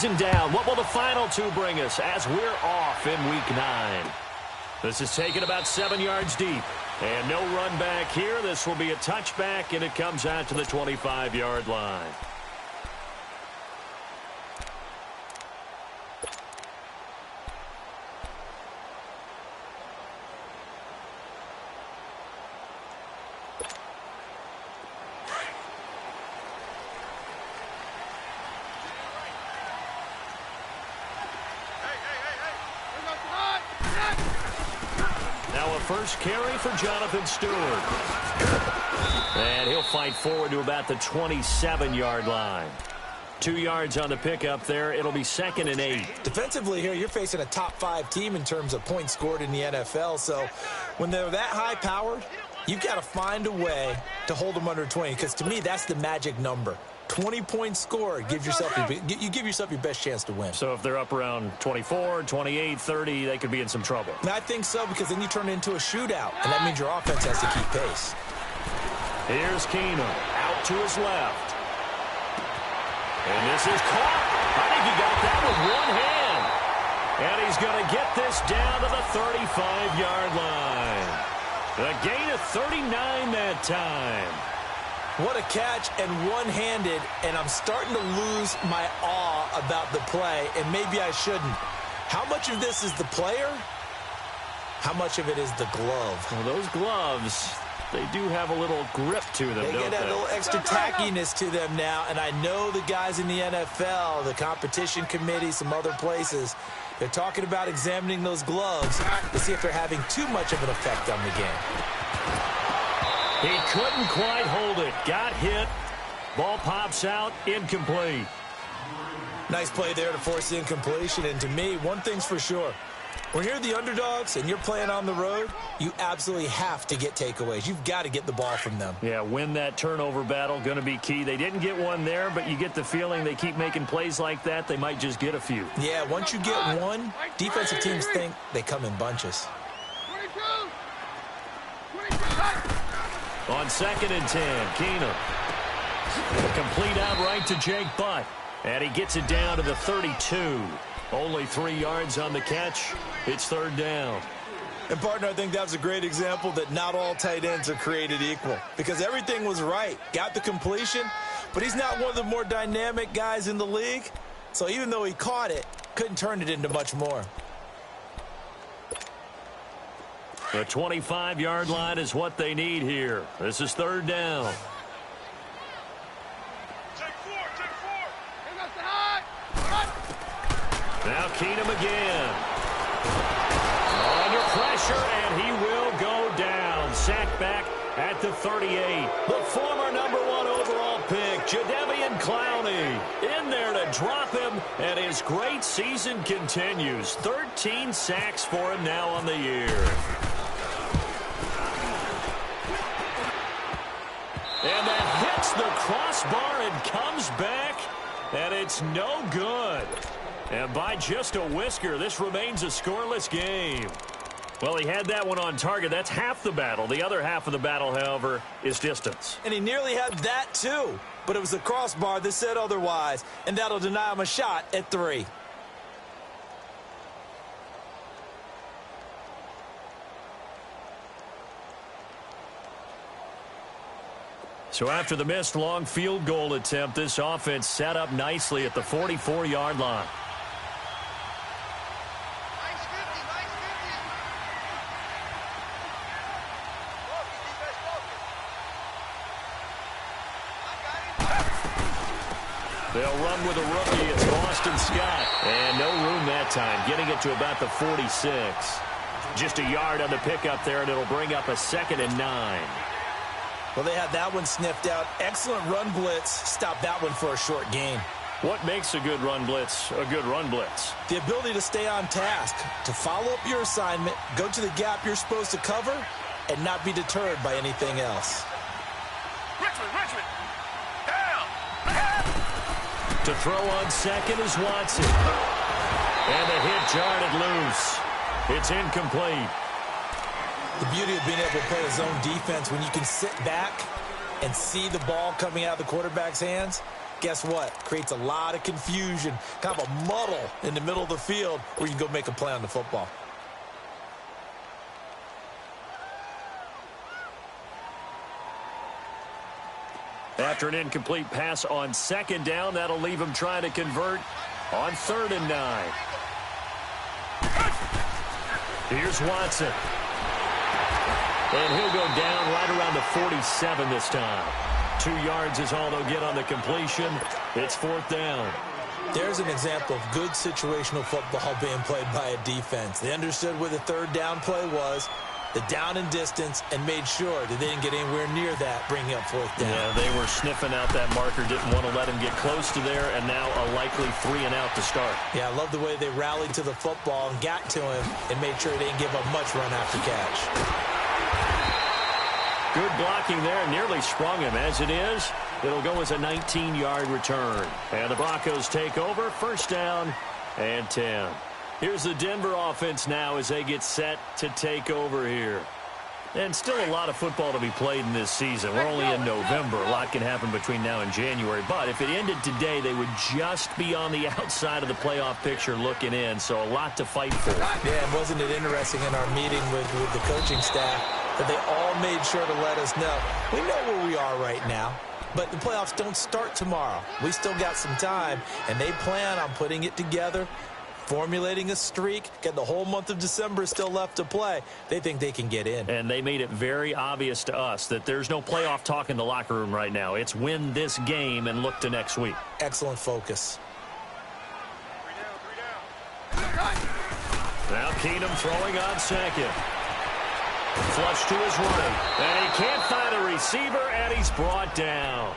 season down. What will the final two bring us as we're off in Week 9? This is taken about 7 yards deep. And no run back here. This will be a touchback, and it comes out to the 25-yard line. First carry for Jonathan Stewart. And he'll fight forward to about the 27-yard line. 2 yards on the pickup there. It'll be 2nd and 8. Defensively here, you're facing a top-5 team in terms of points scored in the NFL. So when they're that high-powered, you've got to find a way to hold them under 20. Because to me, that's the magic number. 20 points scored, you give yourself your best chance to win. So if they're up around 24, 28, 30, they could be in some trouble. And I think so, because then you turn it into a shootout, and that means your offense has to keep pace. Here's Keenum out to his left. And this is caught. I think he got that with one hand. And he's going to get this down to the 35-yard line. A gain of 39 that time. What a catch, and one-handed, and I'm starting to lose my awe about the play, and maybe I shouldn't. How much of this is the player? How much of it is the glove? Well, those gloves, they do have a little grip to them, don't they? They get a little extra tackiness to them now, and I know the guys in the NFL, the competition committee, some other places, they're talking about examining those gloves to see if they're having too much of an effect on the game. He couldn't quite hold it. Got hit. Ball pops out. Incomplete. Nice play there to force the incompletion. And to me, one thing's for sure. When you're the underdogs and you're playing on the road, you absolutely have to get takeaways. You've got to get the ball from them. Yeah, win that turnover battle. Going to be key. They didn't get one there, but you get the feeling they keep making plays like that. They might just get a few. Yeah, once you get one, defensive teams think they come in bunches. On 2nd and 10, Keenum. Complete out right to Jake Butt. And he gets it down to the 32. Only 3 yards on the catch. It's 3rd down. And, partner, I think that was a great example that not all tight ends are created equal. Because everything was right. Got the completion, but he's not one of the more dynamic guys in the league. So even though he caught it, couldn't turn it into much more. The 25-yard line is what they need here. This is 3rd down. Now Keenum again. Under pressure, and he will go down. Sacked back at the 38. The former #1 overall pick, Jadeveon Clowney, in there to drop him, and his great season continues. 13 sacks for him now on the year. And that hits the crossbar and comes back, and it's no good. And by just a whisker, this remains a scoreless game. Well, he had that one on target. That's half the battle. The other half of the battle, however, is distance. And he nearly had that, too. But it was the crossbar that said otherwise, and that'll deny him a shot at 3. So after the missed long field goal attempt, this offense set up nicely at the 44-yard line. They'll run with a rookie. It's Boston Scott. And no room that time, getting it to about the 46. Just a yard on the pickup there, and it'll bring up a 2nd and 9. Well, they had that one sniffed out. Excellent run blitz. Stop that one for a short gain. What makes a good run blitz a good run blitz? The ability to stay on task, to follow up your assignment, go to the gap you're supposed to cover, and not be deterred by anything else. Richmond, down. To throw on 2nd is Watson. And the hit jarred it loose. It's incomplete. The beauty of being able to play a zone defense when you can sit back and see the ball coming out of the quarterback's hands, guess what? Creates a lot of confusion, kind of a muddle in the middle of the field where you can go make a play on the football. After an incomplete pass on second down, that'll leave him trying to convert on 3rd and 9. Here's Watson. And he'll go down right around the 47 this time. 2 yards is all they'll get on the completion. It's 4th down. There's an example of good situational football being played by a defense. They understood where the 3rd down play was, the down and distance, and made sure that they didn't get anywhere near that, bringing up 4th down. Yeah, they were sniffing out that marker, didn't want to let him get close to there, and now a likely 3 and out to start. Yeah, I love the way they rallied to the football and got to him and made sure they didn't give up much run after catch. Good blocking there, nearly sprung him. As it is, it'll go as a 19-yard return. And the Broncos take over, 1st down and 10. Here's the Denver offense now as they get set to take over here. And still a lot of football to be played in this season. We're only in November. A lot can happen between now and January. But if it ended today, they would just be on the outside of the playoff picture looking in. So a lot to fight for. Yeah, and wasn't it interesting in our meeting with the coaching staff that they all made sure to let us know, we know where we are right now, but the playoffs don't start tomorrow. We still got some time, and they plan on putting it together, formulating a streak, getting the whole month of December still left to play. They think they can get in. And they made it very obvious to us that there's no playoff talk in the locker room right now. It's win this game and look to next week. Excellent focus. Now Keenum throwing on second. Flush to his right. And he can't find a receiver, and he's brought down.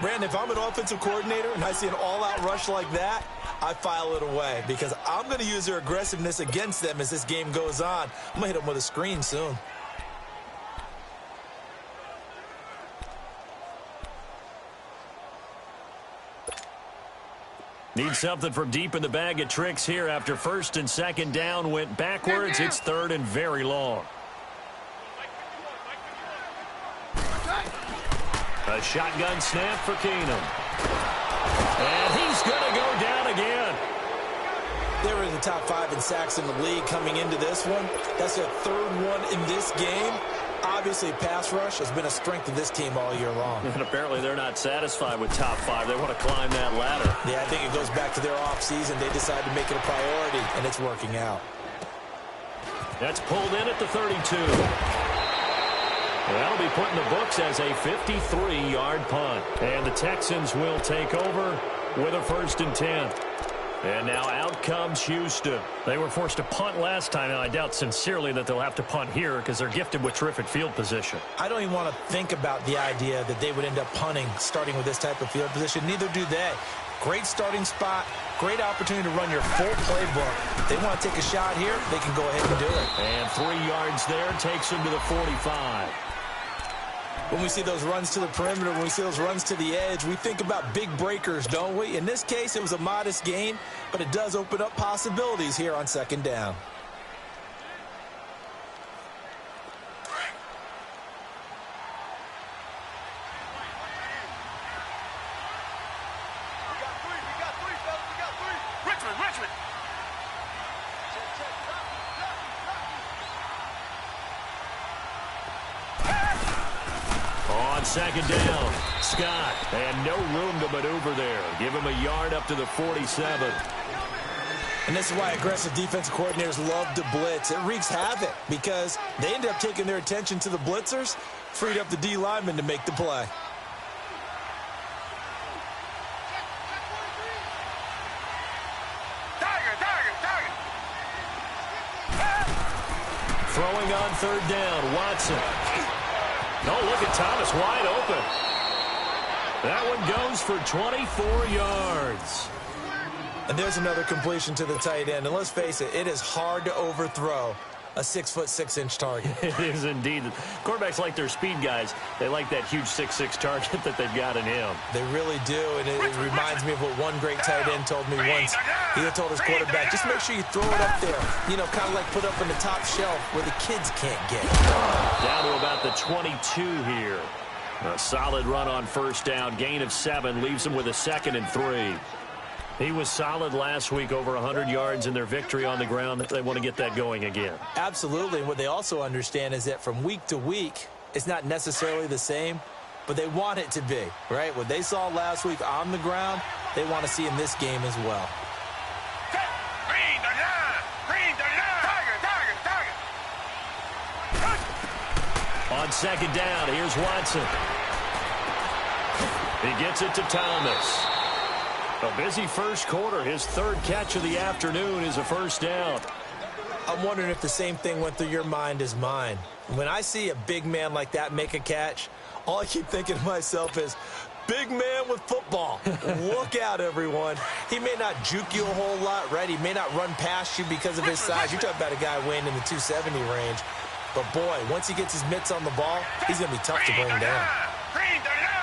Brandon, if I'm an offensive coordinator and I see an all-out rush like that, I file it away because I'm going to use their aggressiveness against them as this game goes on. I'm going to hit them with a screen soon. Need something from deep in the bag of tricks here after 1st and 2nd down went backwards. It's 3rd and very long. A shotgun snap for Keenum. And he's going to go down again. They were in the top 5 in sacks in the league coming into this one. That's their 3rd one in this game. Obviously, pass rush has been a strength of this team all year long. And apparently they're not satisfied with top 5. They want to climb that ladder. Yeah, I think it goes back to their offseason. They decided to make it a priority, and it's working out. That's pulled in at the 32. That'll be put in the books as a 53-yard punt. And the Texans will take over with a 1st and 10. And now out comes Houston. They were forced to punt last time, and I doubt sincerely that they'll have to punt here because they're gifted with terrific field position. I don't even want to think about the idea that they would end up punting starting with this type of field position. Neither do they. Great starting spot, great opportunity to run your full playbook. They want to take a shot here, they can go ahead and do it. And 3 yards there takes them to the 45. When we see those runs to the perimeter, when we see those runs to the edge, we think about big breakers, don't we? In this case, it was a modest gain, but it does open up possibilities here on 2nd down. Richmond. On 2nd down, Scott, and no room to maneuver there. Give him a yard up to the 47. And this is why aggressive defensive coordinators love to blitz. It wreaks havoc because they end up taking their attention to the blitzers, freed up the D lineman to make the play. Throwing on 3rd down, Watson. Oh, look at Thomas wide open. That one goes for 24 yards. And there's another completion to the tight end. And let's face it, it is hard to overthrow a 6'6" target. It is indeed. Quarterbacks like their speed guys. They like that huge 6'6" target that they've got in him. They really do, and it reminds me of what one great tight end told me once. He told his quarterback, just make sure you throw it up there. You know, kind of like put up on the top shelf where the kids can't get it. Down to about the 22 here. A solid run on first down. Gain of 7 leaves them with a 2nd and 3. He was solid last week, over 100 yards in their victory on the ground. They want to get that going again. Absolutely. What they also understand is that from week to week, it's not necessarily the same, but they want it to be, right? What they saw last week on the ground, they want to see in this game as well. Green the line. Green the line. Target. On second down, here's Watson. He gets it to Thomas. A busy first quarter. His 3rd catch of the afternoon is a first down. I'm wondering if the same thing went through your mind as mine. When I see a big man like that make a catch, all I keep thinking to myself is, big man with football. Look out, everyone. He may not juke you a whole lot, right? He may not run past you because of his size. You're talking about a guy weighing in the 270 range. But, boy, once he gets his mitts on the ball, he's going to be tough to bring down. Green the line.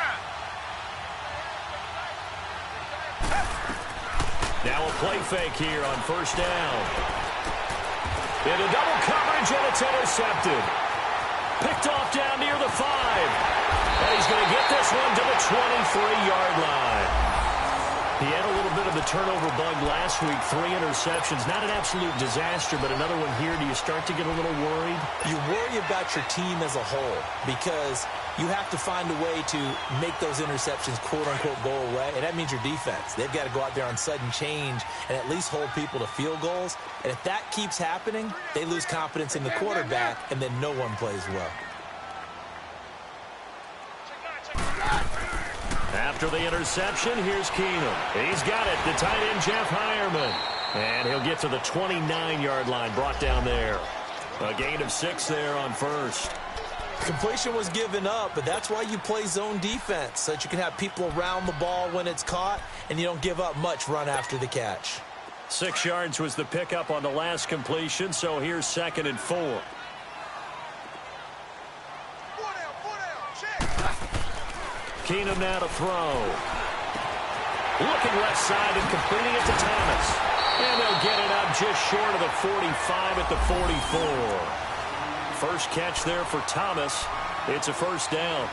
Now a play fake here on first down. Into double coverage, and it's intercepted. Picked off down near the 5. And he's going to get this one to the 23-yard line. He had a little bit of the turnover bug last week. 3 interceptions. Not an absolute disaster, but another one here. Do you start to get a little worried? You worry about your team as a whole because you have to find a way to make those interceptions, quote-unquote, go away, and that means your defense. They've got to go out there on sudden change and at least hold people to field goals. And if that keeps happening, they lose confidence in the quarterback, and then no one plays well. After the interception, here's Keenum. He's got it, the tight end, Jeff Hireman. And he'll get to the 29-yard line, brought down there. A gain of 6 there on first. Completion was given up, but that's why you play zone defense, so that you can have people around the ball when it's caught, and you don't give up much run after the catch. 6 yards was the pickup on the last completion, so here's 2nd and 4. Keenum now to throw. Looking left side and completing it to Thomas. And they'll get it up just short of the 45 at the 44. First catch there for Thomas. It's a first down.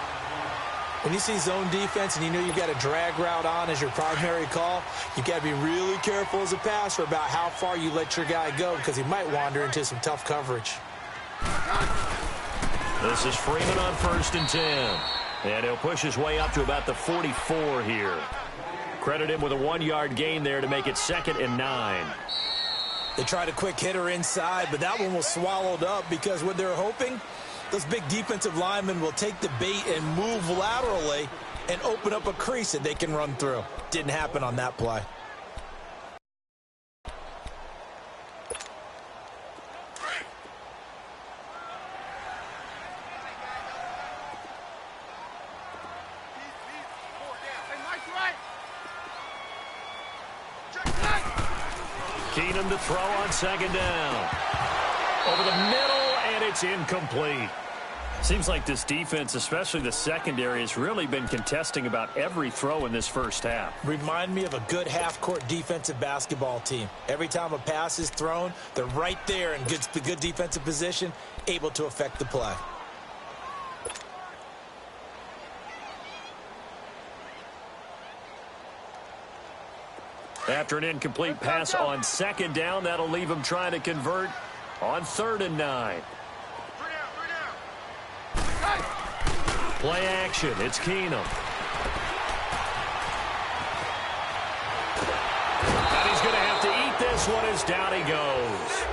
When you see zone defense and you know you've got a drag route on as your primary call, you've got to be really careful as a passer about how far you let your guy go because he might wander into some tough coverage. This is Freeman on 1st and 10. And he'll push his way up to about the 44 here. Credit him with a 1-yard gain there to make it 2nd and 9. They tried a quick hitter inside, but that one was swallowed up because what they're hoping, those big defensive linemen will take the bait and move laterally and open up a crease that they can run through. Didn't happen on that play. Keenum to throw on 2nd down. Over the middle, and it's incomplete. Seems like this defense, especially the secondary, has really been contesting about every throw in this first half. Remind me of a good half-court defensive basketball team. Every time a pass is thrown, they're right there in good defensive position, able to affect the play. After an incomplete pass on 2nd down, that'll leave him trying to convert on 3rd and 9. Play action. It's Keenum. And he's going to have to eat this one as down he goes.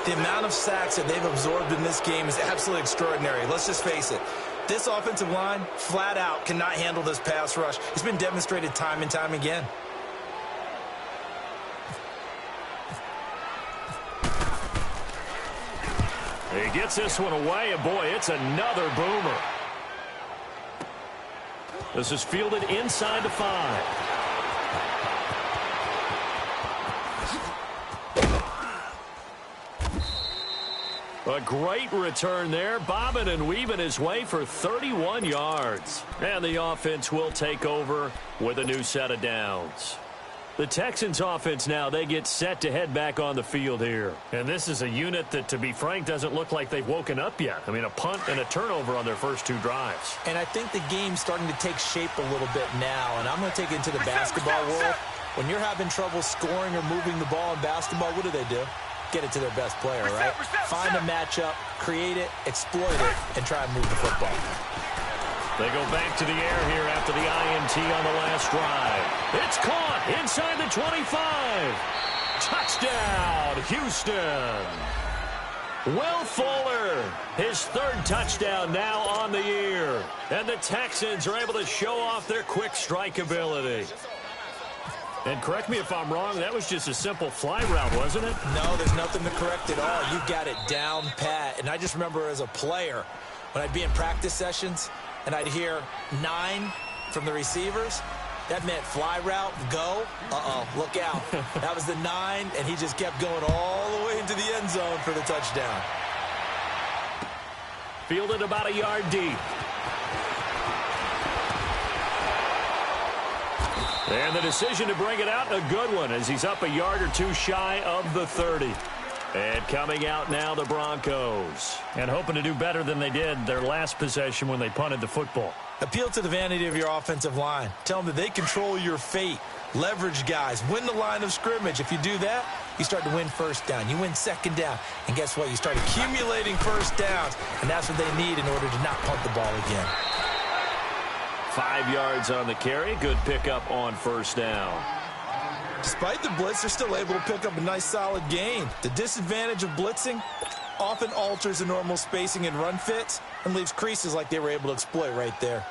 The amount of sacks that they've absorbed in this game is absolutely extraordinary. Let's just face it. This offensive line, flat out, cannot handle this pass rush. It's been demonstrated time and time again. He gets this one away, and boy, it's another boomer. This is fielded inside the 5. A great return there, bobbing and weaving his way for 31 yards. And the offense will take over with a new set of downs. The Texans offense now, they get set to head back on the field here. And this is a unit that, to be frank, doesn't look like they've woken up yet. I mean, a punt and a turnover on their first 2 drives. And I think the game's starting to take shape a little bit now. And I'm going to take it into the basketball world. When you're having trouble scoring or moving the ball in basketball, what do? Get it to their best player, right? Find a matchup, create it, exploit it, and try and move the football. They go back to the air here after the INT on the last drive. It's caught inside the 25. Touchdown, Houston. Will Fuller, his 3rd touchdown now on the year. And the Texans are able to show off their quick strike ability. And correct me if I'm wrong, that was just a simple fly route, wasn't it? No, there's nothing to correct at all. You got it down pat. And I just remember as a player, when I'd be in practice sessions, and I'd hear 9 from the receivers, that meant fly route, go. Look out. That was the 9, and he just kept going all the way into the end zone for the touchdown. Fielded about a yard deep. And the decision to bring it out, a good one, as he's up a yard or 2 shy of the 30. And coming out now, the Broncos. And hoping to do better than they did their last possession when they punted the football. Appeal to the vanity of your offensive line. Tell them that they control your fate. Leverage guys. Win the line of scrimmage. If you do that, you start to win first down. You win second down. And guess what? You start accumulating first downs. And that's what they need in order to not punt the ball again. 5 yards on the carry. Good pickup on first down. Despite the blitz, they're still able to pick up a nice solid gain. The disadvantage of blitzing often alters the normal spacing and run fits and leaves creases like they were able to exploit right there.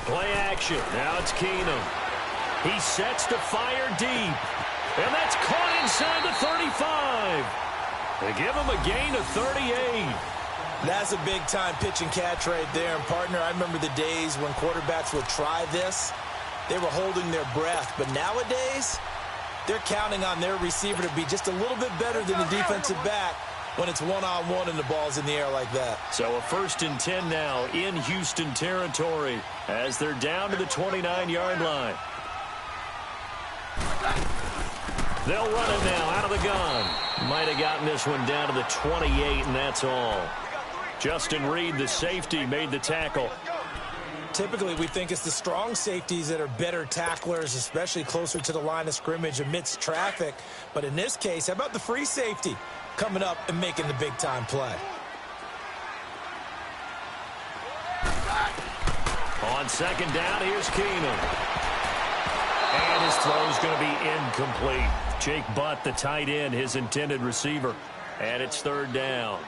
Play action. Now it's Keenum. He sets to fire deep. And that's caught inside the 35. They give him a gain of 38. That's a big-time pitch and catch right there. And, partner, I remember the days when quarterbacks would try this. They were holding their breath. But nowadays, they're counting on their receiver to be just a little bit better than the defensive back when it's one-on-one and the ball's in the air like that. So a 1st and 10 now in Houston territory as they're down to the 29-yard line. They'll run it now out of the gun. Might have gotten this one down to the 28, and that's all. Justin Reed, the safety, made the tackle. Typically, we think it's the strong safeties that are better tacklers, especially closer to the line of scrimmage amidst traffic. But in this case, how about the free safety coming up and making the big-time play? On 2nd down, here's Keenum. And his throw's going to be incomplete. Jake Butt, the tight end, his intended receiver. And it's 3rd down.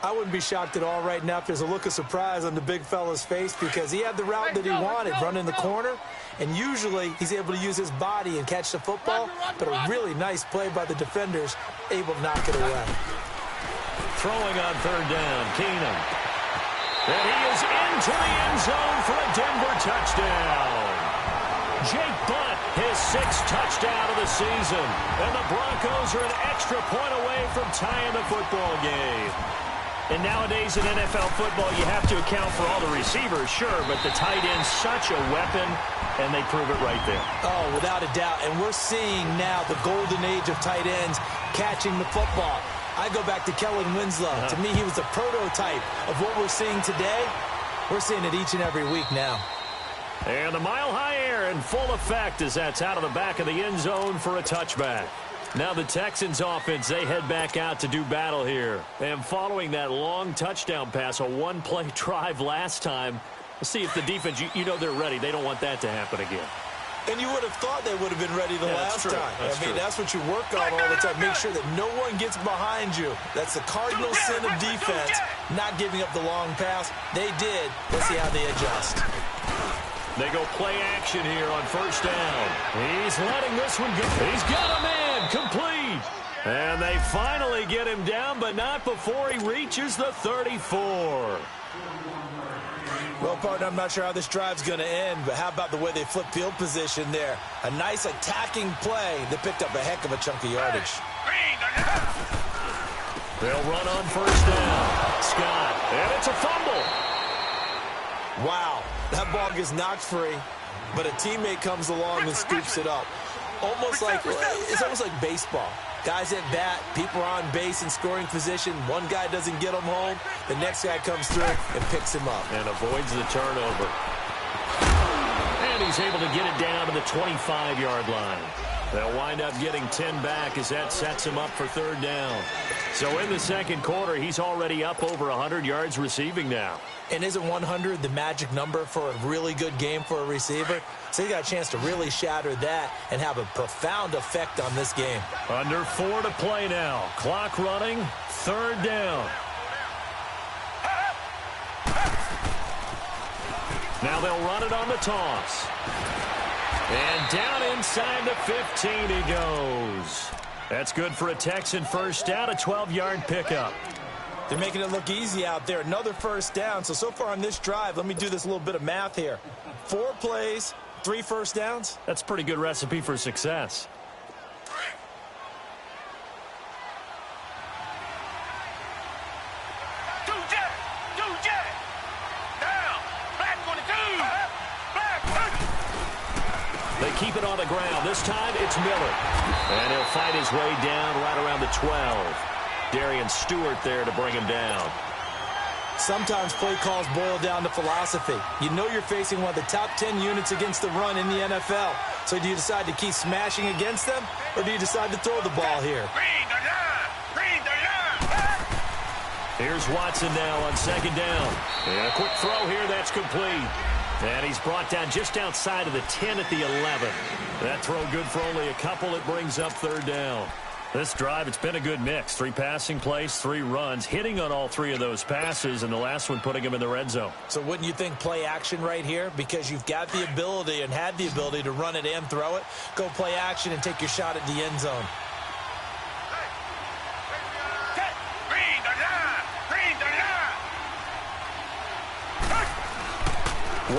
I wouldn't be shocked at all right now if there's a look of surprise on the big fella's face because he had the route that he wanted, running the corner. And usually he's able to use his body and catch the football. But a really nice play by the defenders, able to knock it away. Throwing on 3rd down, Keenum. And he is into the end zone for a Denver touchdown. Jake Butt, his 6th touchdown of the season. And the Broncos are an extra point away from tying the football game. And nowadays in NFL football, you have to account for all the receivers, sure, but the tight end's such a weapon, and they prove it right there. Oh, without a doubt. And we're seeing now the golden age of tight ends catching the football. I go back to Kellen Winslow. To me, he was a prototype of what we're seeing today. We're seeing it each and every week now. And the mile-high air in full effect as that's out of the back of the end zone for a touchback. Now the Texans offense, they head back out to do battle here. And following that long touchdown pass, a one-play drive last time, let's see if the defense, you know they're ready. They don't want that to happen again. And you would have thought they would have been ready the last time. I mean, that's what you work on all the time. Make sure that no one gets behind you. That's the cardinal sin of defense, not giving up the long pass. They did. Let's see how they adjust. They go play action here on 1st down. He's letting this one go. He's got a man complete. And they finally get him down, but not before he reaches the 34. Well, partner, I'm not sure how this drive's going to end, but how about the way they flip field position there? A nice attacking play that picked up a heck of a chunk of yardage. They'll run on first down. Scott, and it's a fumble. Wow, that ball gets knocked free, but a teammate comes along and scoops it up. It's almost like baseball. Guys at bat, people are on base in scoring position. One guy doesn't get him home. The next guy comes through and picks him up. And avoids the turnover. And he's able to get it down to the 25-yard line. They'll wind up getting 10 back as that sets him up for third down. So in the second quarter, he's already up over 100 yards receiving now. And isn't 100 the magic number for a really good game for a receiver? So he got a chance to really shatter that and have a profound effect on this game. Under 4 to play now. Clock running. Third down. Now they'll run it on the toss. And down inside the 15 he goes. That's good for a Texan first down, a 12-yard pickup. They're making it look easy out there. Another first down. So far on this drive, let me do this little bit of math here. 4 plays, 3 first downs. That's a pretty good recipe for success. They keep it on the ground. This time it's Miller. And he'll fight his way down right around the 12. Darian Stewart there to bring him down. Sometimes play calls boil down to philosophy. You know you're facing one of the top 10 units against the run in the NFL. So do you decide to keep smashing against them, or do you decide to throw the ball here? Here's Watson now on second down. And a quick throw here that's complete. And he's brought down just outside of the 10 at the 11. That throw good for only a couple. It brings up third down. This drive, it's been a good mix. 3 passing plays, 3 runs, hitting on all 3 of those passes, and the last one putting him in the red zone. So wouldn't you think play action right here? Because you've got the ability and had the ability to run it and throw it. Go play action and take your shot at the end zone.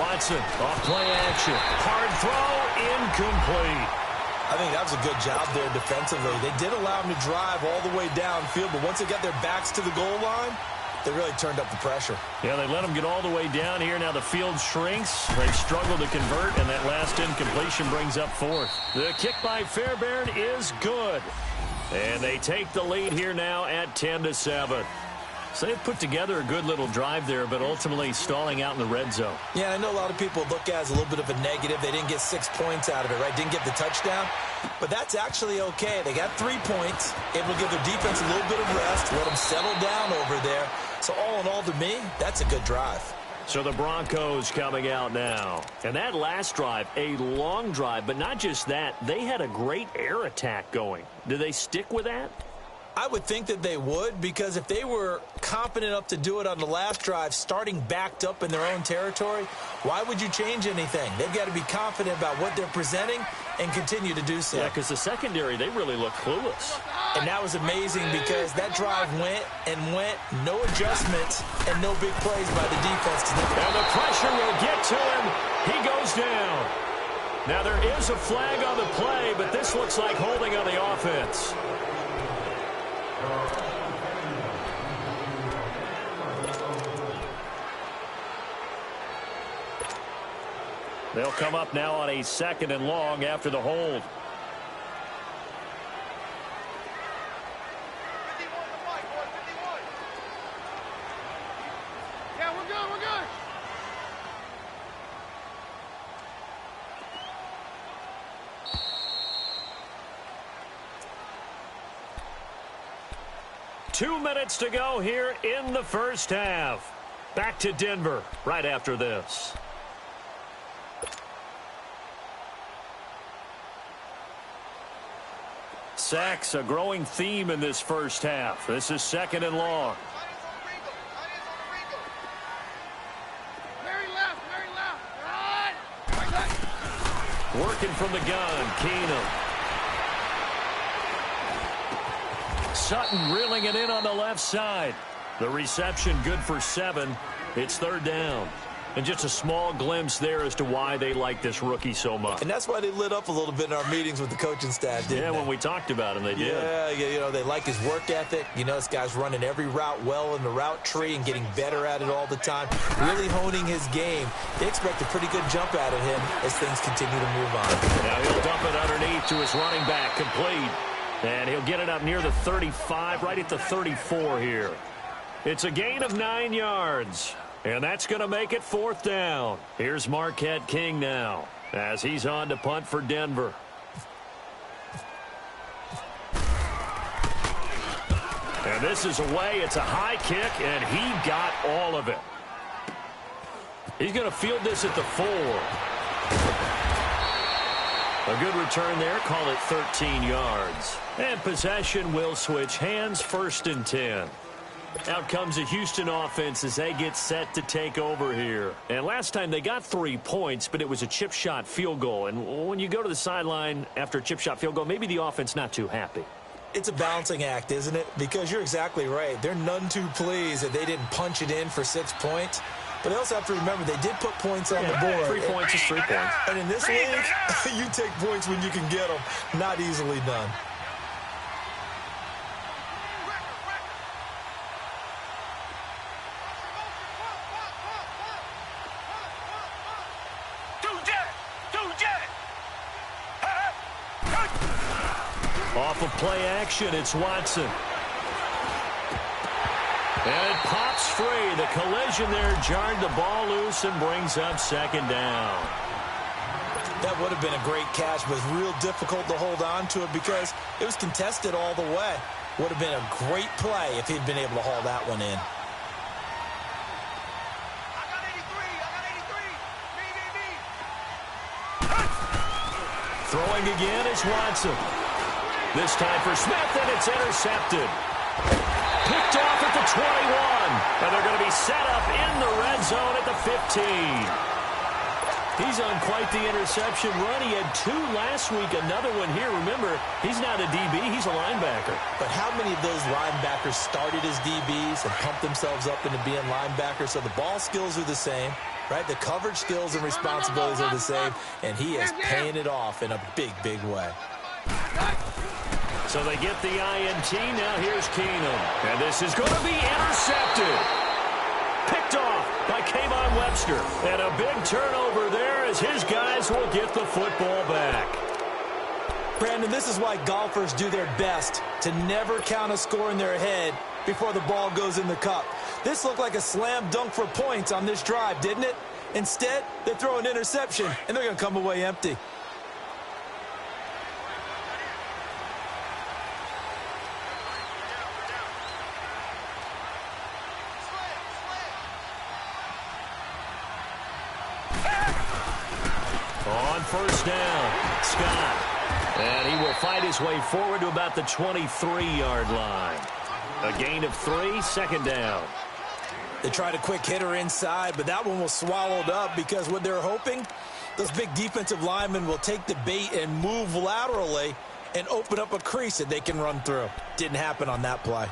Watson off play action. Hard throw, incomplete. I think that was a good job there defensively. They did allow him to drive all the way downfield, but once they got their backs to the goal line, they really turned up the pressure. Yeah, they let him get all the way down here. Now the field shrinks. They've struggled to convert, and that last incompletion brings up fourth. The kick by Fairbairn is good. And they take the lead here now at 10-7. So they've put together a good little drive there, but ultimately stalling out in the red zone. Yeah, I know a lot of people look at it as a little bit of a negative. They didn't get 6 points out of it, right? Didn't get the touchdown. But that's actually okay. They got 3 points, able to give their defense a little bit of rest, let them settle down over there. So all in all, to me, that's a good drive. So the Broncos coming out now. And that last drive, a long drive, but not just that. They had a great air attack going. Do they stick with that? I would think that they would, because if they were confident enough to do it on the last drive, starting backed up in their own territory, why would you change anything? They've got to be confident about what they're presenting and continue to do so. Yeah, because the secondary, they really look clueless. And that was amazing because that drive went and went, no adjustments and no big plays by the defense. And the pressure will get to him. He goes down. Now there is a flag on the play, but this looks like holding on the offense. They'll come up now on a 2nd and long after the hold. Yeah, we're good, we're good. Two minutes to go here in the first half. Back to Denver right after this. Sacks, a growing theme in this first half. This is 2nd and long. Mary left, run! Working from the gun, Keenum. Sutton reeling it in on the left side. The reception good for 7. It's 3rd down. And just a small glimpse there as to why they like this rookie so much. And that's why they lit up a little bit in our meetings with the coaching staff, didn't they? When we talked about him, they did. Yeah, they like his work ethic. This guy's running every route well in the route tree and getting better at it all the time, really honing his game. They expect a pretty good jump out of him as things continue to move on. Now he'll dump it underneath to his running back, complete. And he'll get it up near the 35, right at the 34 here. It's a gain of 9 yards. And that's going to make it 4th down. Here's Marquette King now as he's on to punt for Denver. And this is away. It's a high kick, and he got all of it. He's going to field this at the 4. A good return there. Call it 13 yards. And possession will switch hands, 1st and 10. Out comes the Houston offense as they get set to take over here. And last time they got 3 points, but it was a chip shot field goal. And when you go to the sideline after a chip shot field goal, maybe the offense not too happy. It's a balancing act, isn't it? Because you're exactly right. They're none too pleased that they didn't punch it in for 6 points. But they also have to remember they did put points on the board. 3 points is 3 points. And in this league, you take points when you can get them. Not easily done. Off of play action, it's Watson. And it pops free. The collision there jarred the ball loose and brings up 2nd down. That would have been a great catch, but it's real difficult to hold on to it because it was contested all the way. Would have been a great play if he'd been able to haul that one in. Throwing again is Watson. This time for Smith, and it's intercepted. Picked off at the 21. And they're going to be set up in the red zone at the 15. He's on quite the interception run. He had 2 last week, another one here. Remember, he's not a DB, he's a linebacker. But how many of those linebackers started as DBs and pumped themselves up into being linebackers? So the ball skills are the same, right? The coverage skills and responsibilities are the same, and he is paying it off in a big, big way. So they get the INT. Now here's Keenum. And this is going to be intercepted. Picked off by Kayvon Webster. And a big turnover there as his guys will get the football back. Brandon, this is why golfers do their best to never count a score in their head before the ball goes in the cup. This looked like a slam dunk for points on this drive, didn't it? Instead, they throw an interception, and they're going to come away empty. On 1st down, Scott. And he will fight his way forward to about the 23-yard line. A gain of 3, 2nd down. They tried a quick hitter inside, but that one was swallowed up because what they're hoping, those big defensive linemen will take the bait and move laterally and open up a crease that they can run through. Didn't happen on that play.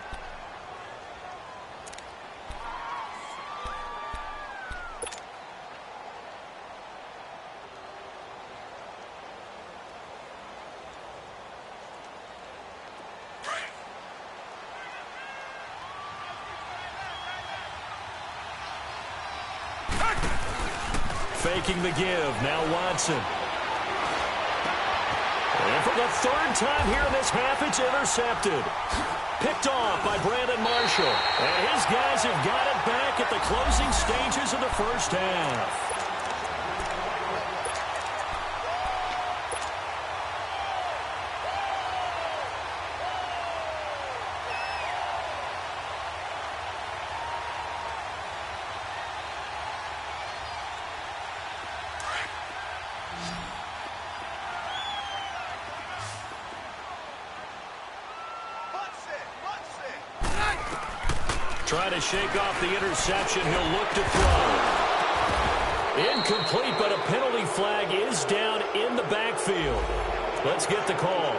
Faking the give. Now Watson. And for the 3rd time here in this half, it's intercepted. Picked off by Brandon Marshall. And his guys have got it back at the closing stages of the 1st half. Trying to shake off the interception. He'll look to throw. Incomplete, but a penalty flag is down in the backfield. Let's get the call.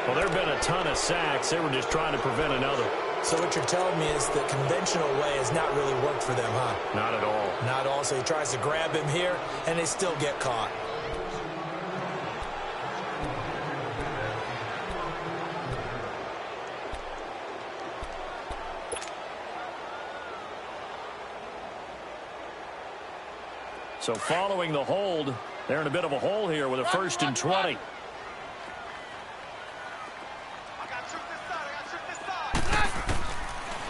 Well, there have been a ton of sacks. They were just trying to prevent another. So what you're telling me is the conventional way has not really worked for them, huh? Not at all. Not at all. So he tries to grab him here, and they still get caught. So following the hold, they're in a bit of a hole here with a 1st and 20.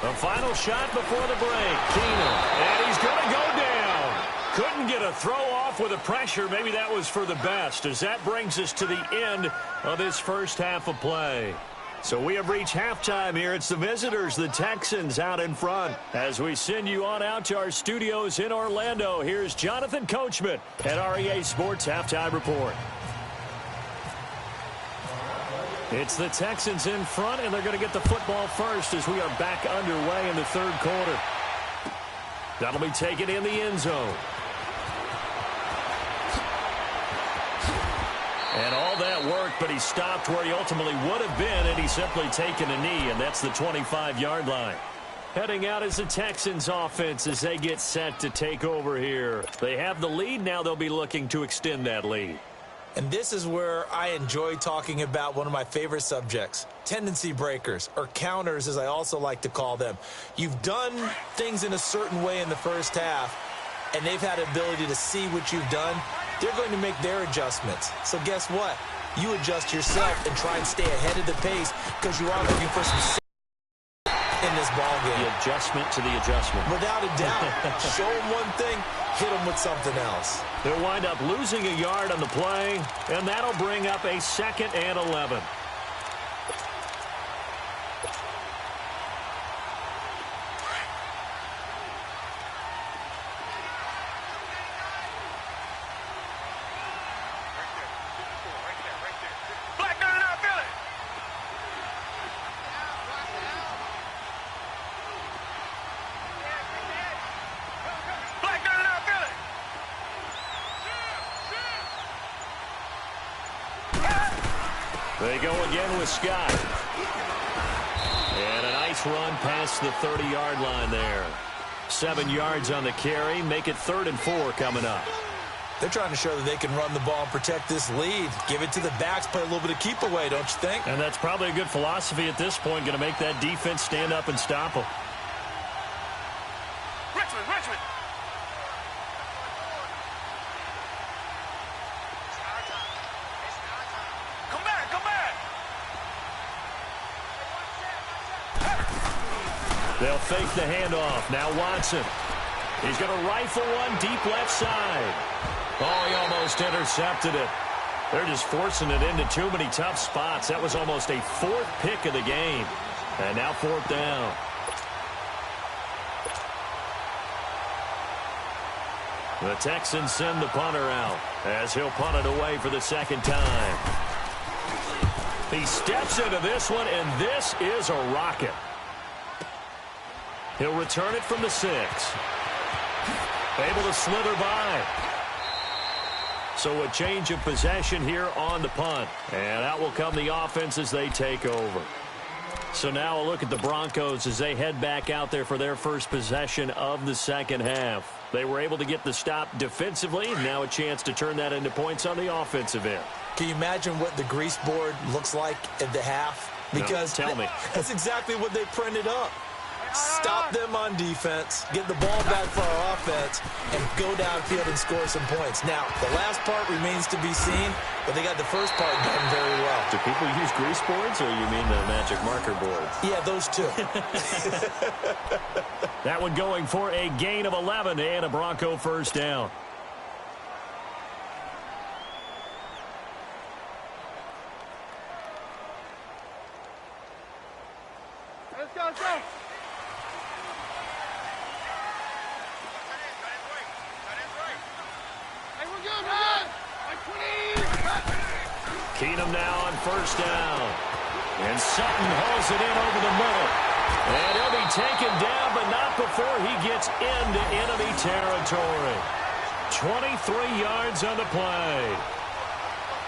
The final shot before the break. Keenum. And he's going to go down. Couldn't get a throw off with the pressure. Maybe that was for the best, as that brings us to the end of this first half of play. So we have reached halftime here. It's the visitors, the Texans, out in front. As we send you on out to our studios in Orlando, here's Jonathan Coachman at REA Sports Halftime Report. It's the Texans in front, and they're going to get the football first as we are back underway in the third quarter. That'll be taken in the end zone. And all that work, but he stopped where he ultimately would have been, and he's simply taken a knee, and that's the 25-yard line. Heading out is the Texans offense as they get set to take over here. They have the lead. Now they'll be looking to extend that lead. And this is where I enjoy talking about one of my favorite subjects, tendency breakers, or counters as I also like to call them. You've done things in a certain way in the first half, and they've had the ability to see what you've done. They're going to make their adjustments. So guess what? You adjust yourself and try and stay ahead of the pace because you are looking for some in this ball game. The adjustment to the adjustment. Without a doubt. Show them one thing, hit them with something else. They'll wind up losing a yard on the play, and that'll bring up a 2nd and 11. They go again with Scott. And a nice run past the 30-yard line there. 7 yards on the carry. Make it 3rd and 4 coming up. They're trying to show that they can run the ball and protect this lead. Give it to the backs, play a little bit of keep away, don't you think? And that's probably a good philosophy at this point. Going to make that defense stand up and stop them. Richmond. Come back. They'll fake the handoff. Now Watson. He's going to rifle one deep left side. Oh, he almost intercepted it. They're just forcing it into too many tough spots. That was almost a 4th pick of the game. And now 4th down. The Texans send the punter out as he'll punt it away for the 2nd time. He steps into this one, and this is a rocket. He'll return it from the 6. Able to slither by. So a change of possession here on the punt. And out will come the offense as they take over. So now a look at the Broncos as they head back out there for their first possession of the second half. They were able to get the stop defensively. Now a chance to turn that into points on the offensive end. Can you imagine what the grease board looks like at the half? Because no, tell me. That's exactly what they printed up. Stop them on defense, get the ball back for our offense, and go downfield and score some points. Now, the last part remains to be seen, but they got the first part done very well. Do people use grease boards, or you mean the magic marker boards? Yeah, those two. That one going for a gain of 11 and a Bronco first down. Let's go. Keenum now on first down. And Sutton hauls it in over the middle. And he'll be taken down, but not before he gets into enemy territory. 23 yards on the play.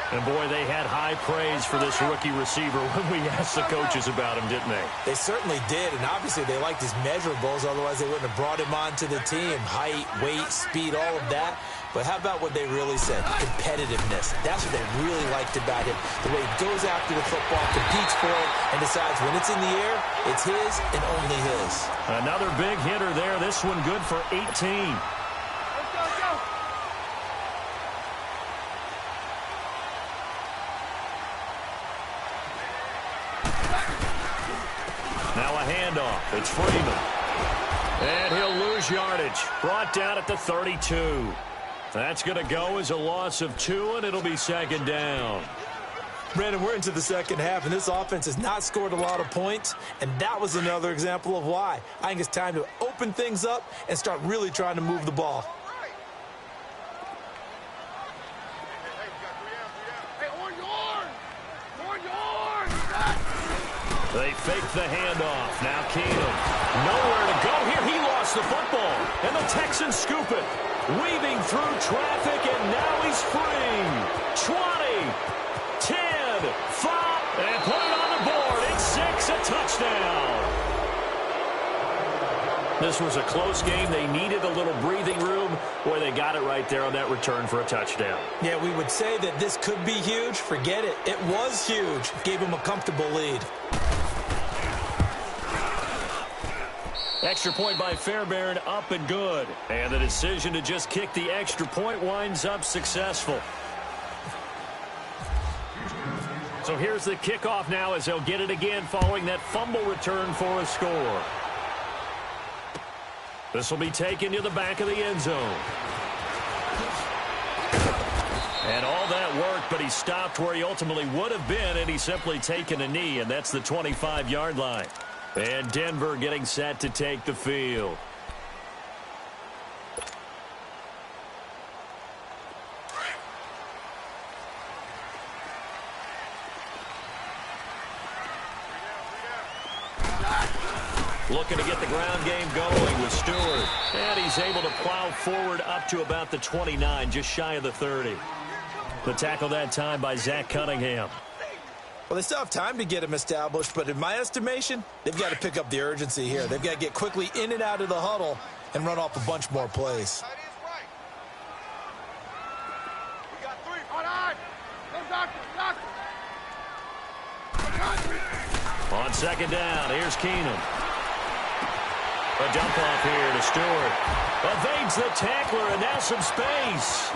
And, boy, they had high praise for this rookie receiver when we asked the coaches about him, didn't they? They certainly did, and obviously they liked his measurables, otherwise they wouldn't have brought him onto the team. Height, weight, speed, all of that. But how about what they really said? Competitiveness. That's what they really liked about him. The way he goes after the football, competes for it, and decides when it's in the air, it's his and only his. Another big hitter there. This one good for 18. Now a handoff. It's Freeman. And he'll lose yardage. Brought down at the 32. That's going to go as a loss of 2, and it'll be second down. Brandon, we're into the second half, and this offense has not scored a lot of points, and that was another example of why. I think it's time to open things up and start really trying to move the ball. They fake the handoff. Now Keenum. Nowhere to go here. He lost the football. And the Texans scoop it. Weaving through traffic, and now he's free. 20, 10, 5, and put it on the board. It's 6, a touchdown. This was a close game. They needed a little breathing room. Boy, they got it right there on that return for a touchdown. Yeah, we would say that this could be huge. Forget it. It was huge. Gave him a comfortable lead. Extra point by Fairbairn, up and good. And the decision to just kick the extra point winds up successful. So here's the kickoff now as they'll get it again following that fumble return for a score. This will be taken to the back of the end zone. And all that worked, but he stopped where he ultimately would have been, and he's simply taken a knee, and that's the 25-yard line. And Denver getting set to take the field. Looking to get the ground game going with Stewart. And he's able to plow forward up to about the 29, just shy of the 30. The tackle that time by Zach Cunningham. Well, they still have time to get him established, but in my estimation, they've got to pick up the urgency here. They've got to get quickly in and out of the huddle and run off a bunch more plays. On second down, here's Keenum. A dump off here to Stewart. Evades the tackler, and now some space.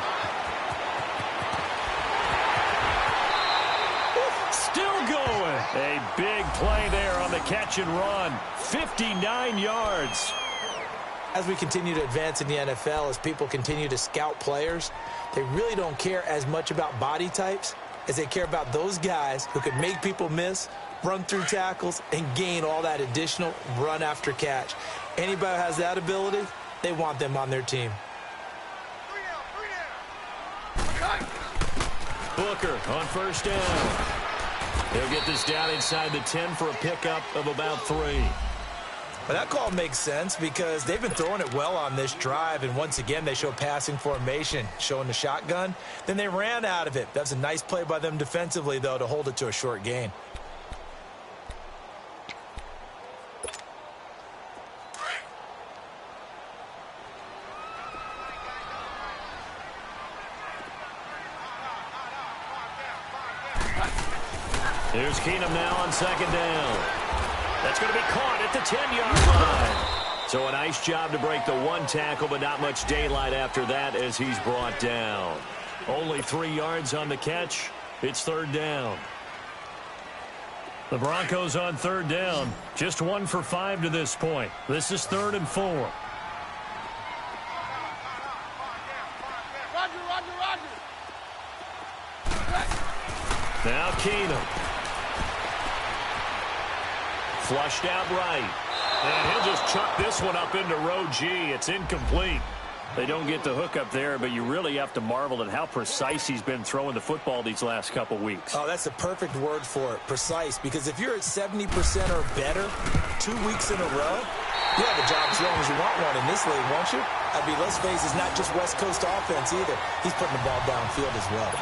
Still going. A big play there on the catch and run. 59 yards. As we continue to advance in the NFL, as people continue to scout players, they really don't care as much about body types as they care about those guys who can make people miss, run through tackles, and gain all that additional run after catch. Anybody who has that ability, they want them on their team. Booker on first down. He'll get this down inside the 10 for a pickup of about 3. Well, that call makes sense because they've been throwing it well on this drive, and once again they show passing formation, showing the shotgun. Then they ran out of it. That's a nice play by them defensively, though, to hold it to a short gain. Here's Keenum now on second down. That's going to be caught at the 10-yard line. So a nice job to break the one tackle, but not much daylight after that as he's brought down. Only 3 yards on the catch. It's third down. The Broncos on third down. Just 1 for 5 to this point. This is 3rd and 4. Now Keenum. Flushed out right. And he'll just chuck this one up into row G. It's incomplete. They don't get the hook up there, but you really have to marvel at how precise he's been throwing the football these last couple weeks. Oh, that's the perfect word for it, precise. Because if you're at 70% or better 2 weeks in a row, you have a job as long as you want one in this league, won't you? I mean, let's face it, it's not just West Coast offense either. He's putting the ball downfield as well.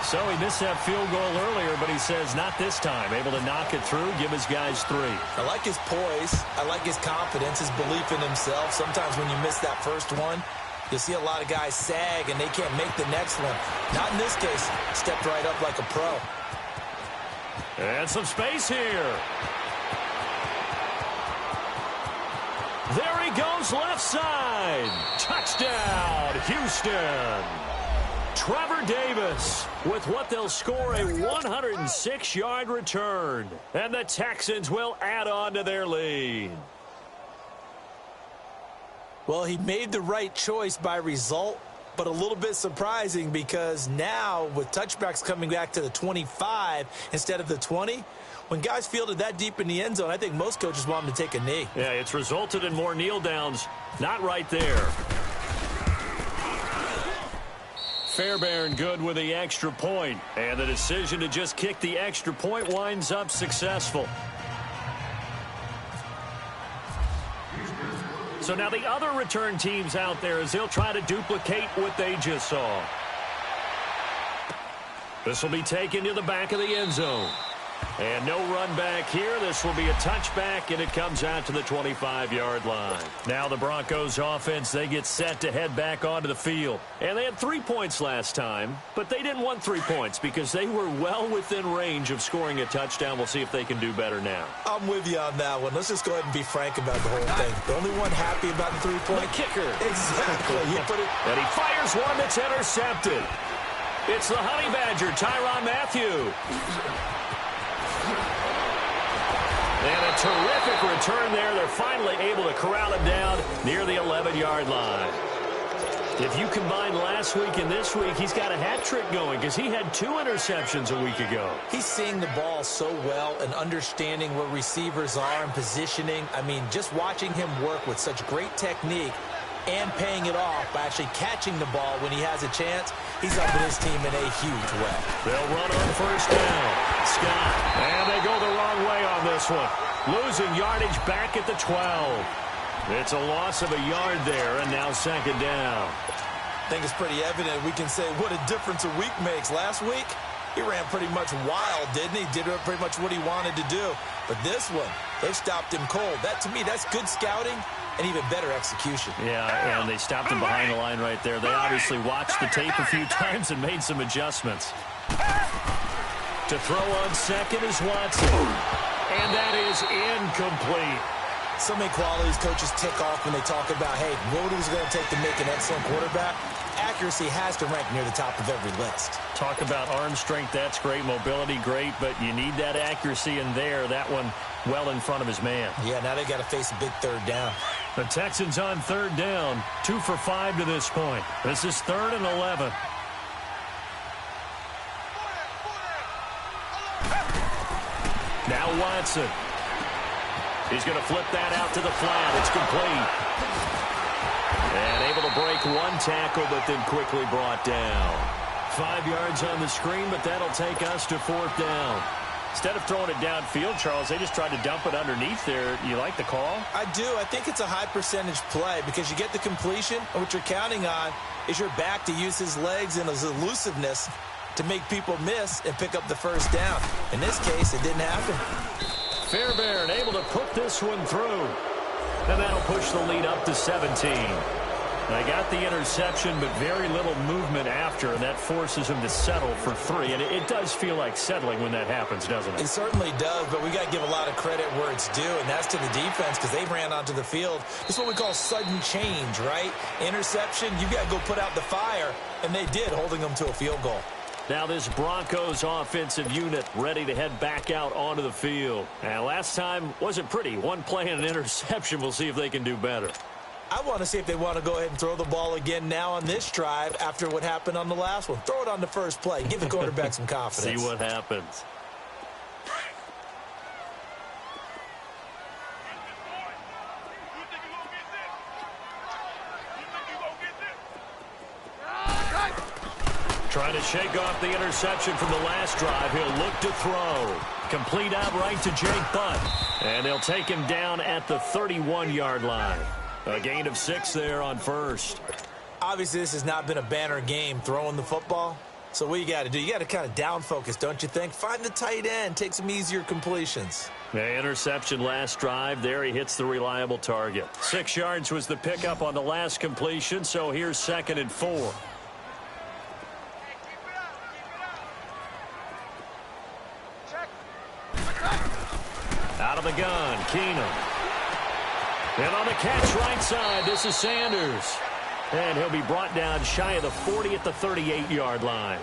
So he missed that field goal earlier, but he says not this time. Able to knock it through, give his guys 3. I like his poise. I like his confidence, his belief in himself. Sometimes when you miss that first one, you'll see a lot of guys sag and they can't make the next one. Not in this case. Stepped right up like a pro. And some space here. There he goes, left side. Touchdown, Houston. Trevor Davis with what they'll score a 106-yard return. And the Texans will add on to their lead. Well, he made the right choice by result, but a little bit surprising because now with touchbacks coming back to the 25 instead of the 20, when guys fielded that deep in the end zone, I think most coaches want them to take a knee. Yeah, it's resulted in more kneel downs. Not right there. Fairbairn good with the extra point, and the decision to just kick the extra point winds up successful. So now the other return teams out there as they'll try to duplicate what they just saw. This will be taken to the back of the end zone. And no run back here. This will be a touchback, and it comes out to the 25-yard line. Now the Broncos offense, they get set to head back onto the field. And they had 3 points last time, but they didn't want 3 points because they were well within range of scoring a touchdown. We'll see if they can do better now. I'm with you on that one. Let's just go ahead and be frank about the whole thing. The only one happy about the 3-point kicker. Exactly. He put it. And he fires one that's intercepted. It's the Honey Badger, Tyrann Mathieu. And a terrific return there. They're finally able to corral him down near the 11-yard line. If you combine last week and this week, he's got a hat trick going because he had 2 interceptions a week ago. He's seeing the ball so well and understanding where receivers are and positioning. I mean, just watching him work with such great technique and paying it off by actually catching the ball when he has a chance, he's helping his team in a huge way. They'll run on first down. Scott. And they go the wrong way on this one. Losing yardage back at the 12. It's a loss of a yard there, and now second down. I think it's pretty evident. We can say what a difference a week makes. Last week, he ran pretty much wild, didn't he? Did pretty much what he wanted to do. But this one, they stopped him cold. That, to me, that's good scouting and even better execution. Yeah, and they stopped him behind the line right there. They obviously watched the tape a few times and made some adjustments. To throw on second is Watson. And that is incomplete. So many qualities coaches tick off when they talk about, hey, what is it going to take to make an excellent quarterback? Accuracy has to rank near the top of every list. Talk about arm strength, that's great. Mobility, great, but you need that accuracy in there. That one well in front of his man. Yeah, now they got to face a big third down. The Texans on third down, 2 for 5 to this point. This is 3rd and 11. Now Watson. He's going to flip that out to the flat. It's complete. And able to break one tackle, but then quickly brought down. 5 yards on the screen, but that'll take us to 4th down. Instead of throwing it downfield, Charles, they just tried to dump it underneath there. You like the call? I do. I think it's a high percentage play because you get the completion, and what you're counting on is your back to use his legs and his elusiveness to make people miss and pick up the first down. In this case, it didn't happen. Fairbairn able to put this one through. And that'll push the lead up to 17. They got the interception, but very little movement after, and that forces him to settle for 3. And it does feel like settling when that happens, doesn't it? It certainly does, but we got to give a lot of credit where it's due, and that's to the defense because they ran onto the field. It's what we call sudden change, right? Interception, you got to go put out the fire, and they did, holding them to a field goal. Now this Broncos offensive unit ready to head back out onto the field. And last time wasn't pretty. One play and an interception. We'll see if they can do better. I want to see if they want to go ahead and throw the ball again now on this drive after what happened on the last one. Throw it on the first play. Give the quarterback some confidence. See what happens. Trying to shake off the interception from the last drive. He'll look to throw. Complete out right to Jake Butt. And they'll take him down at the 31-yard line. A gain of 6 there on first. Obviously, this has not been a banner game throwing the football. So what you got to do, you got to kind of down focus, don't you think? Find the tight end, take some easier completions. The interception last drive. There he hits the reliable target. 6 yards was the pickup on the last completion, so here's 2nd and 4. Out of the gun, Keenum. And on the catch right side, this is Sanders. And he'll be brought down shy of the 40 at the 38-yard line.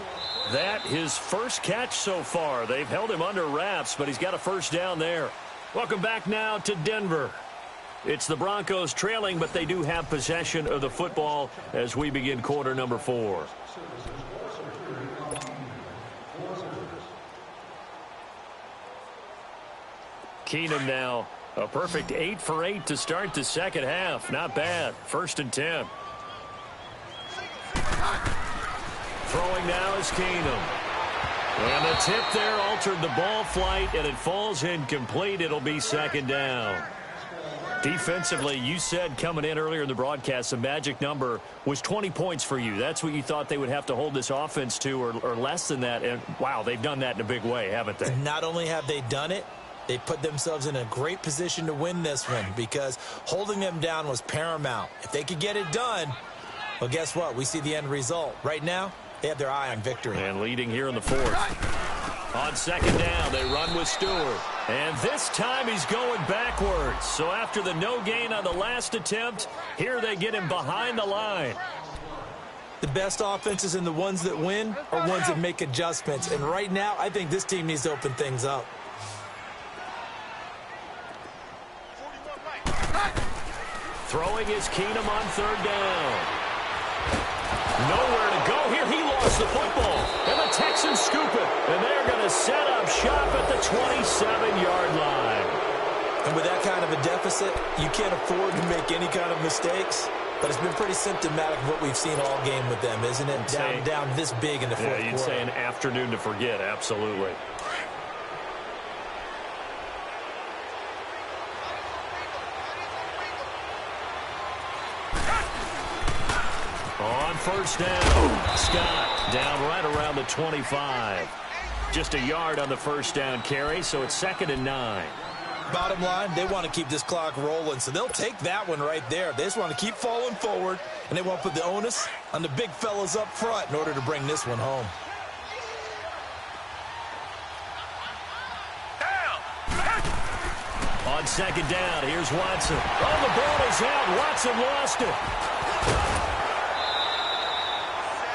That his first catch so far. They've held him under wraps, but he's got a first down there. Welcome back now to Denver. It's the Broncos trailing, but they do have possession of the football as we begin quarter number 4. Keenum now a perfect 8 for 8 to start the second half. Not bad. 1st and 10. Throwing now is Keenum. And the tip there altered the ball flight, and it falls incomplete. It'll be 2nd down. Defensively, you said coming in earlier in the broadcast, the magic number was 20 points for you. That's what you thought they would have to hold this offense to, or less than that. And, wow, they've done that in a big way, haven't they? Not only have they done it, they put themselves in a great position to win this one because holding them down was paramount. If they could get it done, well, guess what? We see the end result. Right now, they have their eye on victory. And leading here in the 4th. On 2nd down, they run with Stewart. And this time he's going backwards. So after the no gain on the last attempt, here they get him behind the line. The best offenses and the ones that win are ones that make adjustments. And right now, I think this team needs to open things up. Throwing is Keenum on 3rd down. Nowhere to go here. He lost the football. And the Texans scoop it. And they're going to set up shop at the 27-yard line. And with that kind of a deficit, you can't afford to make any kind of mistakes. But it's been pretty symptomatic of what we've seen all game with them, isn't it? Down this big in the 4th quarter. Yeah, you'd say an afternoon to forget. Absolutely. On 1st down, Scott down right around the 25. Just a yard on the 1st down carry, so it's 2nd and 9. Bottom line, they want to keep this clock rolling, so they'll take that one right there. They just want to keep falling forward, and they want to put the onus on the big fellas up front in order to bring this one home. On 2nd down, here's Watson. Oh, the ball is out. Watson lost it.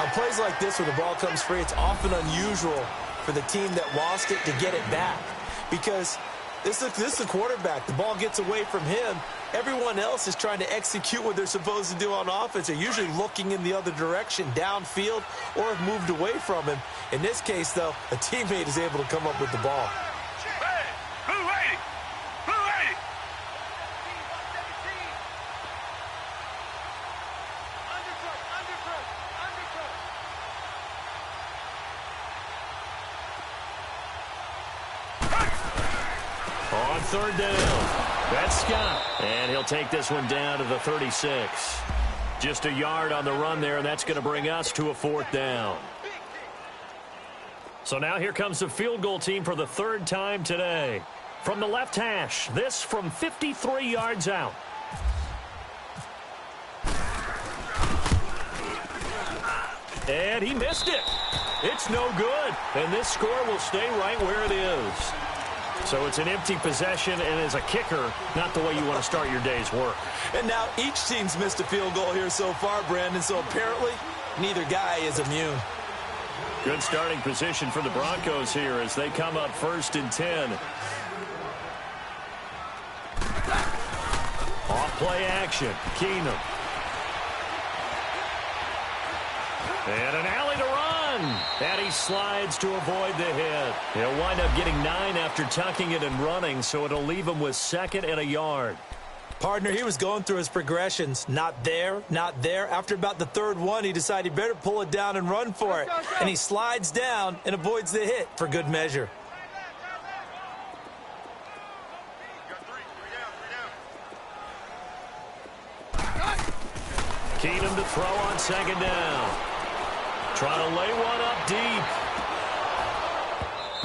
On plays like this where the ball comes free, it's often unusual for the team that lost it to get it back because this is the quarterback. The ball gets away from him. Everyone else is trying to execute what they're supposed to do on offense. They're usually looking in the other direction, downfield, or have moved away from him. In this case, though, a teammate is able to come up with the ball. On 3rd down, that's Scott. And he'll take this one down to the 36. Just a yard on the run there, and that's going to bring us to a 4th down. So now here comes the field goal team for the 3rd time today. From the left hash, this from 53 yards out. And he missed it. It's no good. And this score will stay right where it is. So it's an empty possession, and as a kicker, not the way you want to start your day's work. And now each team's missed a field goal here so far, Brandon, so apparently neither guy is immune. Good starting position for the Broncos here as they come up 1st and 10. Off play action, Keenum. And an alley to run. And he slides to avoid the hit. He'll wind up getting 9 after tucking it and running, so it'll leave him with 2nd and a yard. Partner, he was going through his progressions. Not there, not there. After about the 3rd one, he decided he better pull it down and run for it. And he slides down and avoids the hit for good measure. Keenum to throw on 2nd down. Trying to lay one up deep.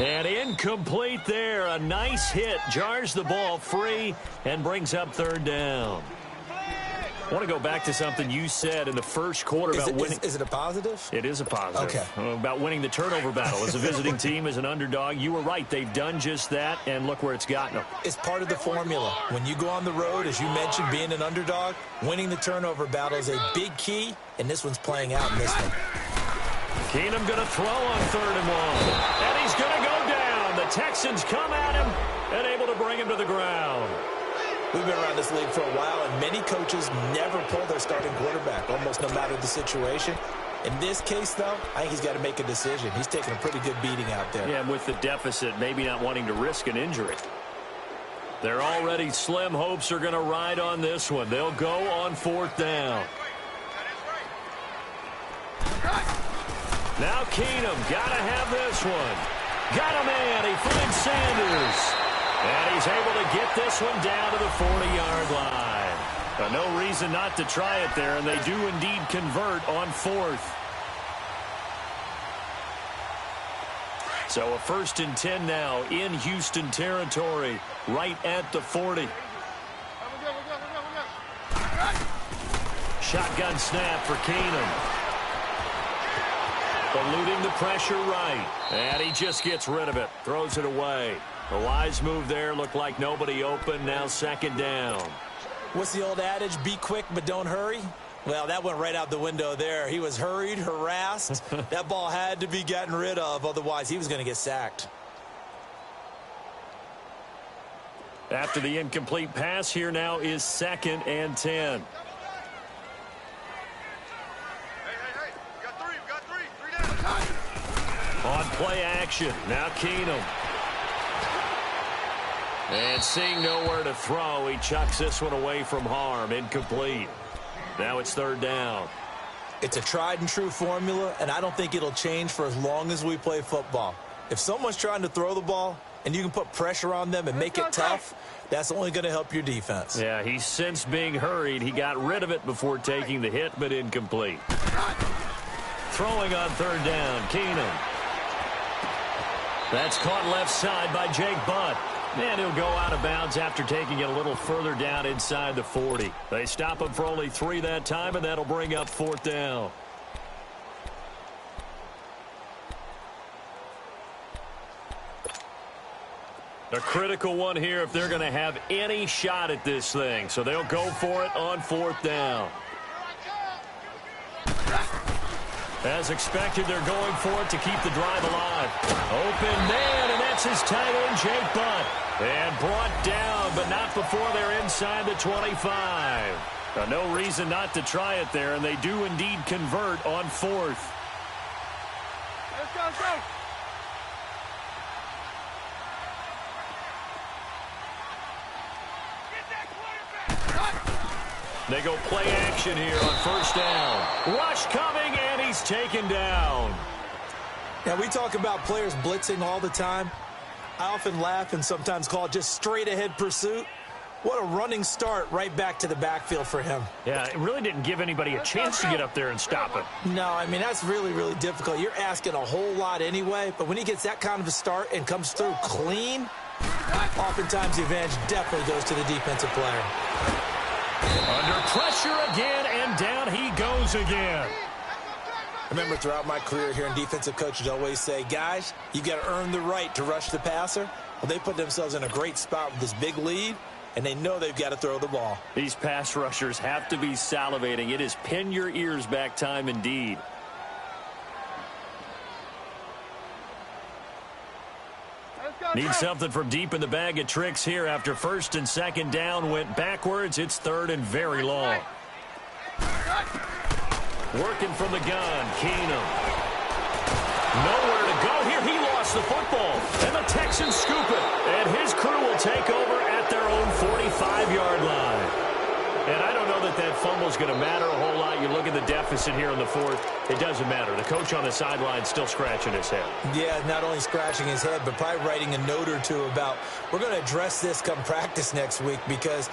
And incomplete there. A nice hit. Jars the ball free and brings up third down. I want to go back to something you said in the first quarter about winning. Is it a positive? It is a positive. Okay. About winning the turnover battle. As a visiting team, as an underdog, you were right. They've done just that, and look where it's gotten them. It's part of the formula. When you go on the road, as you mentioned, being an underdog, winning the turnover battle is a big key, and this one's playing out in this one. Keenum going to throw on 3rd and 1. And he's going to go down. The Texans come at him and able to bring him to the ground. We've been around this league for a while, and many coaches never pull their starting quarterback, almost no matter the situation. In this case, though, I think he's got to make a decision. He's taking a pretty good beating out there. Yeah, with the deficit, maybe not wanting to risk an injury. Their already slim hopes are going to ride on this one. They'll go on 4th down. Now Keenum, got to have this one. Got a man. He finds Sanders. And he's able to get this one down to the 40-yard line. But no reason not to try it there, and they do indeed convert on 4th. So a 1st and 10 now in Houston territory, right at the 40. Shotgun snap for Keenum. Eluding the pressure right. And he just gets rid of it. Throws it away. The wise move there. Looked like nobody open. Now 2nd down. What's the old adage? Be quick, but don't hurry. Well, that went right out the window there. He was hurried, harassed. That ball had to be gotten rid of. Otherwise, he was going to get sacked. After the incomplete pass, here now is 2nd and 10. On play action. Now Keenum. And seeing nowhere to throw, he chucks this one away from harm. Incomplete. Now it's 3rd down. It's a tried and true formula, and I don't think it'll change for as long as we play football. If someone's trying to throw the ball and you can put pressure on them and make it tough, that's only going to help your defense. Yeah, he's since being hurried. He got rid of it before taking the hit, but incomplete. Throwing on 3rd down, Keenum. That's caught left side by Jake Butt. And he'll go out of bounds after taking it a little further down inside the 40. They stop him for only 3 that time, and that'll bring up 4th down. A critical one here if they're going to have any shot at this thing. So they'll go for it on 4th down. As expected, they're going for it to keep the drive alive. Open man, and that's his tight end, Jake Butt. And brought down, but not before they're inside the 25. No reason not to try it there, and they do indeed convert on 4th. Let's go, let's go. They go play action here on 1st down. Rush coming, and he's taken down. Now, we talk about players blitzing all the time. I often laugh and sometimes call it just straight-ahead pursuit. What a running start right back to the backfield for him. Yeah, it really didn't give anybody a chance to get up there and stop it. No, I mean, that's really, really difficult. You're asking a whole lot anyway, but when he gets that kind of a start and comes through clean, oftentimes the advantage definitely goes to the defensive player. Under pressure again, and down he goes again. I remember throughout my career here in defensive coaches always say, guys, you got to earn the right to rush the passer. Well, they put themselves in a great spot with this big lead, and they know they've got to throw the ball. These pass rushers have to be salivating. It is pin your ears back time indeed. Need something from deep in the bag of tricks here after 1st and 2nd down went backwards. It's 3rd and very long. Working from the gun, Keenum. Nowhere to go here. He lost the football, and the Texans scoop it. And his crew will take over at their own 45-yard line. And I don't know that that fumble is going to matter a whole lot. You look at the deficit here in the 4th. It doesn't matter. The coach on the sideline is still scratching his head. Yeah, not only scratching his head, but probably writing a note or two about, we're going to address this come practice next week because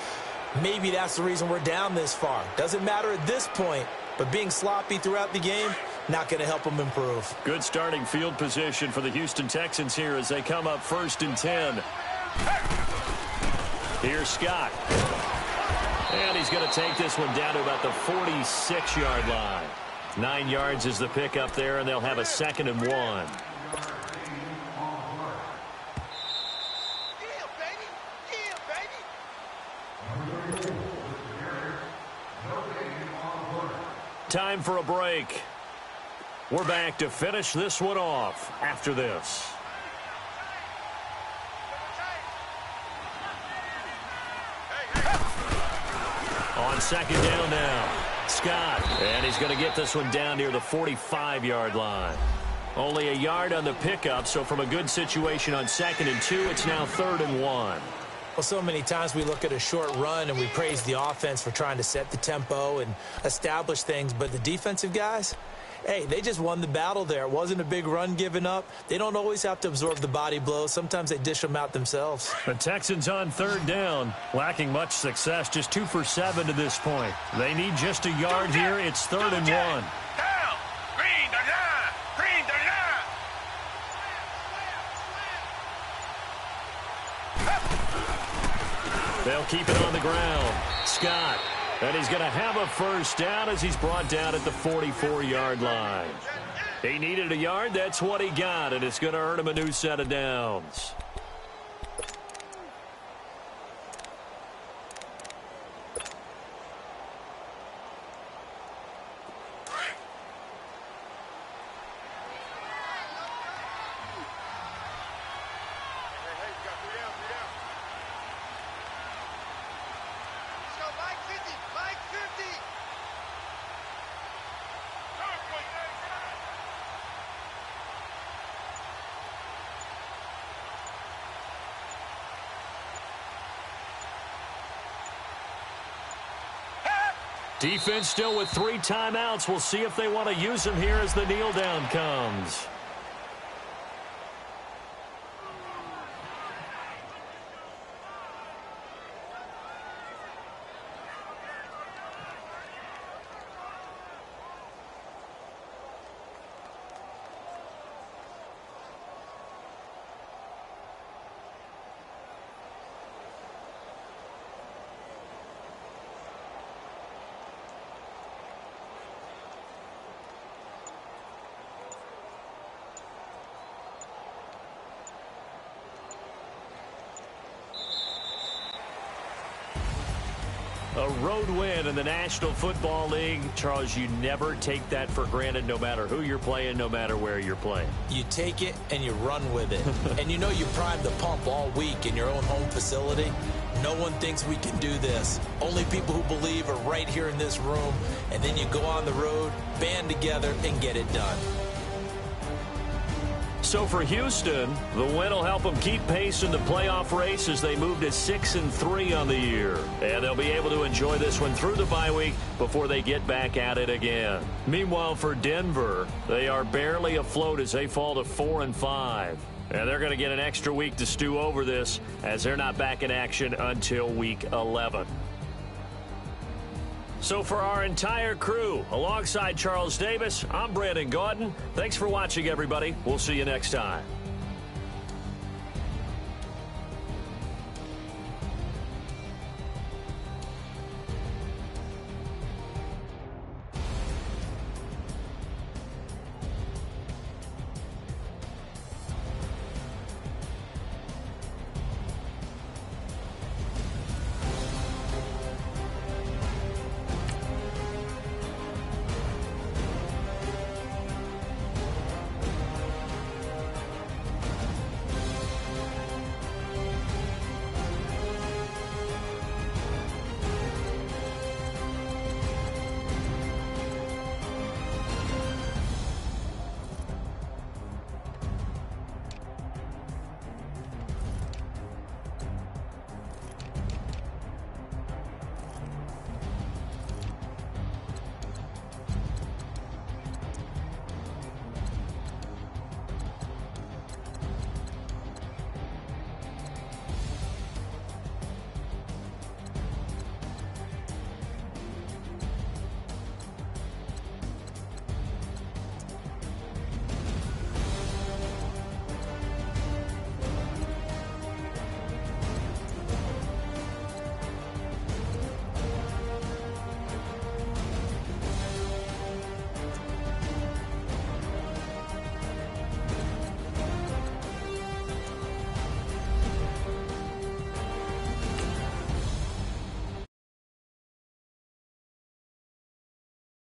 maybe that's the reason we're down this far. Doesn't matter at this point, but being sloppy throughout the game, not going to help them improve. Good starting field position for the Houston Texans here as they come up 1st and 10. Here's Scott. And he's going to take this one down to about the 46-yard line. 9 yards is the pickup there, and they'll have a 2nd and 1. Time for a break. We're back to finish this one off after this. On 2nd down now, Scott. And he's going to get this one down near the 45-yard line. Only a yard on the pickup, so from a good situation on 2nd and 2, it's now 3rd and 1. Well, so many times we look at a short run and we praise the offense for trying to set the tempo and establish things, but the defensive guys, hey, they just won the battle there. It wasn't a big run given up. They don't always have to absorb the body blows. Sometimes they dish them out themselves. The Texans on 3rd down, lacking much success, just 2 for 7 to this point. They need just a yard here. It's 3rd and 1. Down. Green the line. Green the line. They'll keep it on the ground. Scott. And he's going to have a 1st down as he's brought down at the 44-yard line. He needed a yard. That's what he got, and it's going to earn him a new set of downs. Defense still with 3 timeouts. We'll see if they want to use them here as the kneel down comes. A road win in the National Football League. Charles, you never take that for granted no matter who you're playing, no matter where you're playing. You take it and you run with it. And you know you primed the pump all week in your own home facility. No one thinks we can do this. Only people who believe are right here in this room. And then you go on the road, band together, and get it done. So for Houston, the win will help them keep pace in the playoff race as they move to 6-3 on the year. And they'll be able to enjoy this one through the bye week before they get back at it again. Meanwhile, for Denver, they are barely afloat as they fall to 4-5. And they're going to get an extra week to stew over this as they're not back in action until week 11. So for our entire crew, alongside Charles Davis, I'm Brandon Gaudin. Thanks for watching, everybody. We'll see you next time.